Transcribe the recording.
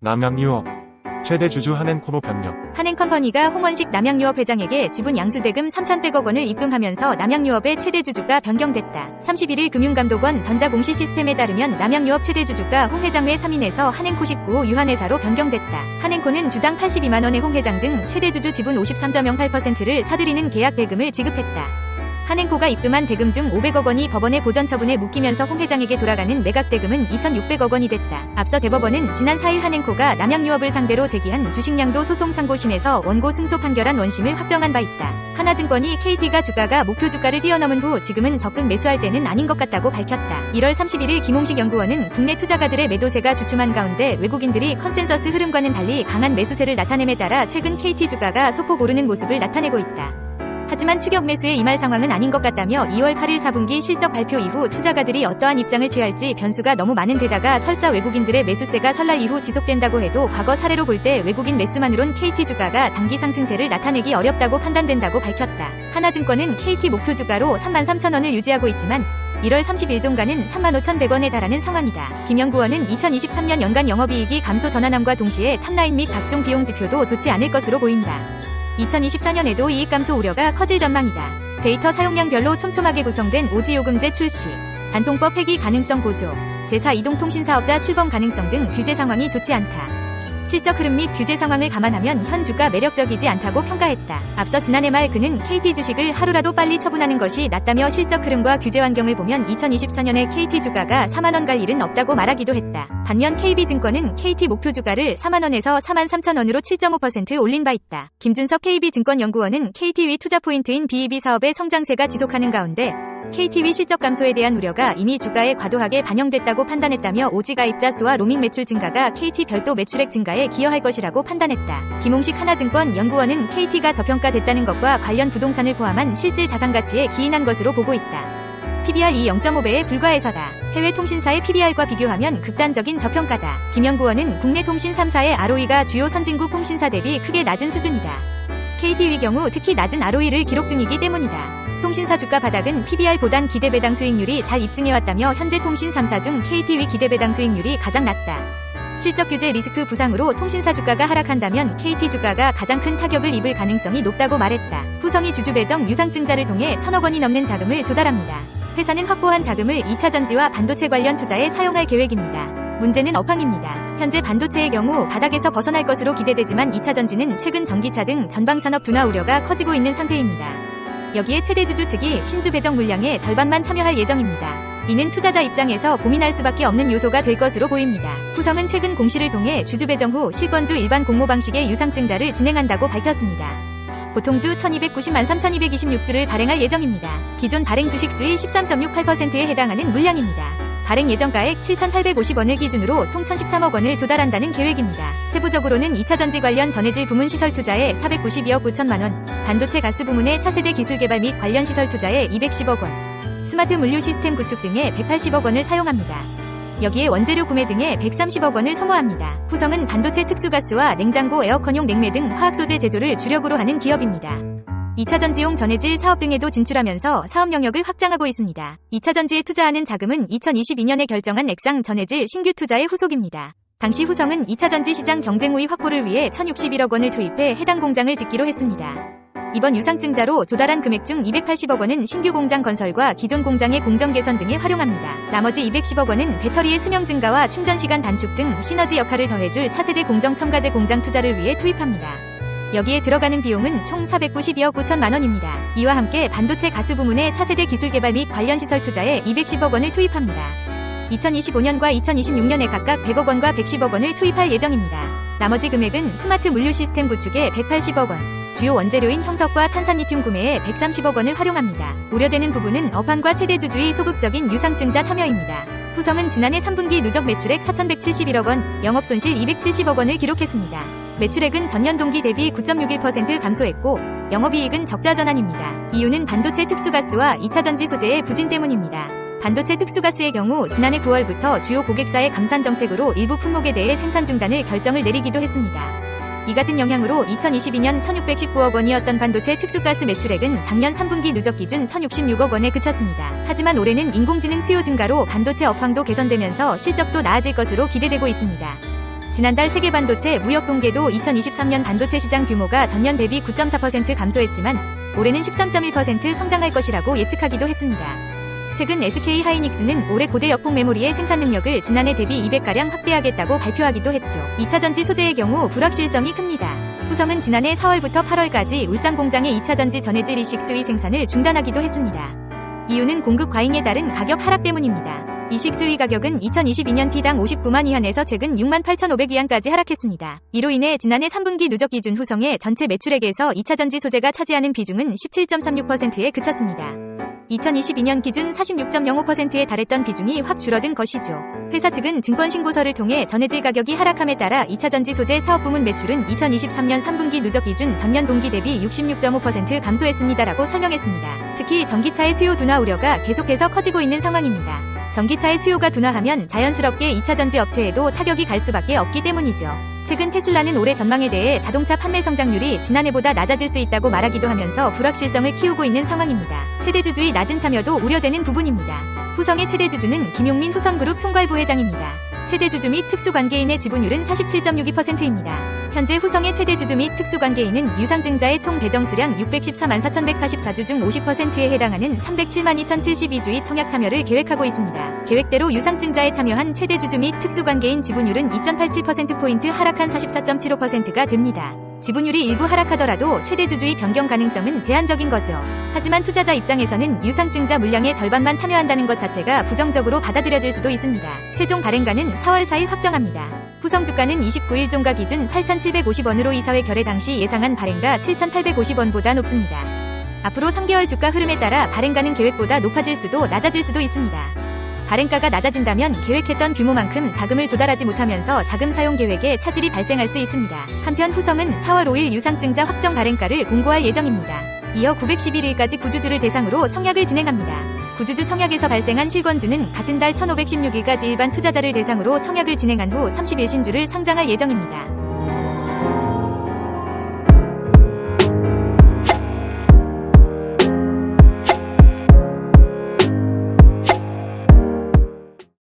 남양유업 최대 주주 한엔코로 변경. 한엔컴퍼니가 홍원식 남양유업 회장에게 지분 양수대금 3,100억 원을 입금하면서 남양유업의 최대 주주가 변경됐다. 31일 금융감독원 전자공시시스템에 따르면 남양유업 최대 주주가 홍 회장 외 3인에서 한엔코 19호 유한회사로 변경됐다. 한엔코는 주당 82만 원의 홍 회장 등 최대 주주 지분 53.08%를 사들이는 계약 대금을 지급했다. 한엔코가 입금한 대금 중 500억 원이 법원의 보전 처분에 묶이면서 홍 회장에게 돌아가는 매각 대금은 2,600억 원이 됐다. 앞서 대법원은 지난 4일 한엔코가 남양유업을 상대로 제기한 주식량도 소송 상고심에서 원고 승소 판결한 원심을 확정한 바 있다. 하나증권이 KT가 주가가 목표 주가를 뛰어넘은 후 지금은 적극 매수할 때는 아닌 것 같다고 밝혔다. 1월 31일 김홍식 연구원은 국내 투자가들의 매도세가 주춤한 가운데 외국인들이 컨센서스 흐름과는 달리 강한 매수세를 나타냄에 따라 최근 KT 주가가 소폭 오르는 모습을 나타내고 있다. 하지만 추격 매수에 임할 상황은 아닌 것 같다며 2월 8일 4분기 실적 발표 이후 투자가들이 어떠한 입장을 취할지 변수가 너무 많은 데다가 설사 외국인들의 매수세가 설날 이후 지속된다고 해도 과거 사례로 볼 때 외국인 매수만으론 KT 주가가 장기 상승세를 나타내기 어렵다고 판단된다고 밝혔다. 하나증권은 KT 목표 주가로 33,000원을 유지하고 있지만 1월 30일 종가는 35,100원에 달하는 상황이다. 김연구원은 2023년 연간 영업이익이 감소 전환함과 동시에 탑라인 및 각종 비용 지표도 좋지 않을 것으로 보인다. 2024년에도 이익 감소 우려가 커질 전망이다. 데이터 사용량별로 촘촘하게 구성된 오지요금제 출시, 단통법 폐기 가능성 고조, 제4 이동통신사업자 출범 가능성 등 규제 상황이 좋지 않다. 실적 흐름 및 규제 상황을 감안하면 현 주가 매력적이지 않다고 평가했다. 앞서 지난해 말 그는 KT 주식을 하루라도 빨리 처분하는 것이 낫다며 실적 흐름과 규제 환경을 보면 2024년에 KT 주가가 4만원 갈 일은 없다고 말하기도 했다. 반면 KB증권은 KT 목표 주가를 4만원에서 43,000원으로 7.5% 올린 바 있다. 김준석 KB증권연구원은 KT 위 투자 포인트인 BEB 사업의 성장세가 지속하는 가운데 KT 위 실적 감소에 대한 우려가 이미 주가에 과도하게 반영됐다고 판단했다며 오지 가입자 수와 로밍 매출 증가가 KT 별도 매출액 증가에 기여할 것이라고 판단했다. 김홍식 하나증권 연구원은 KT가 저평가됐다는 것과 관련 부동산을 포함한 실질 자산 가치에 기인한 것으로 보고 있다. PBR이 0.5배에 불과해서다. 해외 통신사의 PBR과 비교하면 극단적인 저평가다. 김연구원은 국내 통신 3사의 ROE가 주요 선진국 통신사 대비 크게 낮은 수준이다. KT 위 경우 특히 낮은 ROE를 기록 중이기 때문이다. 통신사 주가 바닥은 PBR보단 기대배당 수익률이 잘 입증해왔다며 현재 통신 3사 중 KT 위 기대배당 수익률이 가장 낮다. 실적 규제 리스크 부상으로 통신사 주가가 하락한다면 KT 주가가 가장 큰 타격을 입을 가능성이 높다고 말했다. 후성이 주주 배정 유상증자를 통해 1,000억 원이 넘는 자금을 조달합니다. 회사는 확보한 자금을 2차전지와 반도체 관련 투자에 사용할 계획입니다. 문제는 업황입니다. 현재 반도체의 경우 바닥에서 벗어날 것으로 기대되지만 2차전지는 최근 전기차 등 전방산업 둔화 우려가 커지고 있는 상태입니다. 여기에 최대 주주 측이 신주 배정 물량의 절반만 참여할 예정입니다. 이는 투자자 입장에서 고민할 수밖에 없는 요소가 될 것으로 보입니다. 후성은 최근 공시를 통해 주주 배정 후 실권주 일반 공모 방식의 유상증자를 진행한다고 밝혔습니다. 보통주 1,290만 3,226주를 발행할 예정입니다. 기존 발행 주식 수의 13.68%에 해당하는 물량입니다. 발행 예정가액 7,850원을 기준으로 총 1,013억 원을 조달한다는 계획입니다. 세부적으로는 2차전지 관련 전해질 부문 시설 투자에 492억 5천만 원, 반도체 가스 부문의 차세대 기술 개발 및 관련 시설 투자에 210억 원, 스마트 물류 시스템 구축 등에 180억 원을 사용합니다. 여기에 원재료 구매 등에 130억 원을 소모합니다. 후성은 반도체 특수가스와 냉장고 에어컨용 냉매 등 화학소재 제조를 주력으로 하는 기업입니다. 2차전지용 전해질 사업 등에도 진출하면서 사업 영역을 확장하고 있습니다. 2차전지에 투자하는 자금은 2022년에 결정한 액상 전해질 신규 투자의 후속입니다. 당시 후성은 2차전지 시장 경쟁 우위 확보를 위해 1,061억 원을 투입해 해당 공장을 짓기로 했습니다. 이번 유상증자로 조달한 금액 중 280억 원은 신규 공장 건설과 기존 공장의 공정 개선 등에 활용합니다. 나머지 210억 원은 배터리의 수명 증가와 충전 시간 단축 등 시너지 역할을 더해줄 차세대 공정 첨가제 공장 투자를 위해 투입합니다. 여기에 들어가는 비용은 총 492억 9천만 원입니다. 이와 함께 반도체 가스 부문의 차세대 기술 개발 및 관련 시설 투자에 210억 원을 투입합니다. 2025년과 2026년에 각각 100억 원과 110억 원을 투입할 예정입니다. 나머지 금액은 스마트 물류 시스템 구축에 180억 원, 주요 원재료인 형석과 탄산리튬 구매에 130억 원을 활용합니다. 우려되는 부분은 업황과 최대 주주의 소극적인 유상증자 참여입니다. 후성은 지난해 3분기 누적 매출액 4,171억 원, 영업손실 270억 원을 기록했습니다. 매출액은 전년 동기 대비 9.61% 감소했고 영업이익은 적자 전환입니다. 이유는 반도체 특수가스와 2차전지 소재의 부진 때문입니다. 반도체 특수가스의 경우 지난해 9월부터 주요 고객사의 감산 정책으로 일부 품목에 대해 생산 중단을 결정을 내리기도 했습니다. 이 같은 영향으로 2022년 1,619억 원이었던 반도체 특수가스 매출액은 작년 3분기 누적 기준 1,066억 원에 그쳤습니다. 하지만 올해는 인공지능 수요 증가로 반도체 업황도 개선되면서 실적도 나아질 것으로 기대되고 있습니다. 지난달 세계반도체 무역 통계도 2023년 반도체 시장 규모가 전년 대비 9.4% 감소했지만 올해는 13.1% 성장할 것이라고 예측하기도 했습니다. 최근 SK 하이닉스는 올해 고대 여폭 메모리의 생산 능력을 지난해 대비 200가량 확대하겠다고 발표하기도 했죠. 2차전지 소재의 경우 불확실성이 큽니다. 후성은 지난해 4월부터 8월까지 울산 공장의 2차전지 전해질 E6위 생산을 중단하기도 했습니다. 이유는 공급 과잉에 따른 가격 하락 때문입니다. E6위 가격은 2022년 T당 59만 위안에서 최근 6만 8,500위안까지 하락했습니다. 이로 인해 지난해 3분기 누적 기준 후성의 전체 매출액에서 2차전지 소재가 차지하는 비중은 17.36%에 그쳤습니다. 2022년 기준 46.05%에 달했던 비중이 확 줄어든 것이죠. 회사 측은 증권신고서를 통해 전해질 가격이 하락함에 따라 2차전지 소재 사업 부문 매출은 2023년 3분기 누적 기준 전년 동기 대비 66.5% 감소했습니다라고 설명했습니다. 특히 전기차의 수요 둔화 우려가 계속해서 커지고 있는 상황입니다. 전기차의 수요가 둔화하면 자연스럽게 2차전지 업체에도 타격이 갈 수밖에 없기 때문이죠. 최근 테슬라는 올해 전망에 대해 자동차 판매 성장률이 지난해보다 낮아질 수 있다고 말하기도 하면서 불확실성을 키우고 있는 상황입니다. 최대 주주의 낮은 참여도 우려되는 부분입니다. 후성의 최대 주주는 김용민 후성그룹 총괄 부회장입니다. 최대 주주 및 특수관계인의 지분율은 47.62%입니다. 현재 후성의 최대 주주 및 특수관계인은 유상증자의 총 배정 수량 614만 4,144주 중 50%에 해당하는 307만 2,072주의 청약 참여를 계획하고 있습니다. 계획대로 유상증자에 참여한 최대 주주 및 특수관계인 지분율은 2.87%포인트 하락한 44.75%가 됩니다. 지분율이 일부 하락하더라도 최대 주주의 변경 가능성은 제한적인 거죠. 하지만 투자자 입장에서는 유상증자 물량의 절반만 참여한다는 것 자체가 부정적으로 받아들여질 수도 있습니다. 최종 발행가는 4월 4일 확정합니다. 후성 주가는 29일 종가 기준 8,750원으로 이사회 결의 당시 예상한 발행가 7,850원보다 높습니다. 앞으로 3개월 주가 흐름에 따라 발행가는 계획보다 높아질 수도 낮아질 수도 있습니다. 발행가가 낮아진다면 계획했던 규모만큼 자금을 조달하지 못하면서 자금 사용 계획에 차질이 발생할 수 있습니다. 한편 후성은 4월 5일 유상증자 확정 발행가를 공고할 예정입니다. 이어 911일까지 구주주를 대상으로 청약을 진행합니다. 구주주 청약에서 발생한 실권주는 같은 달 1516일까지 일반 투자자를 대상으로 청약을 진행한 후 30일 신주를 상장할 예정입니다.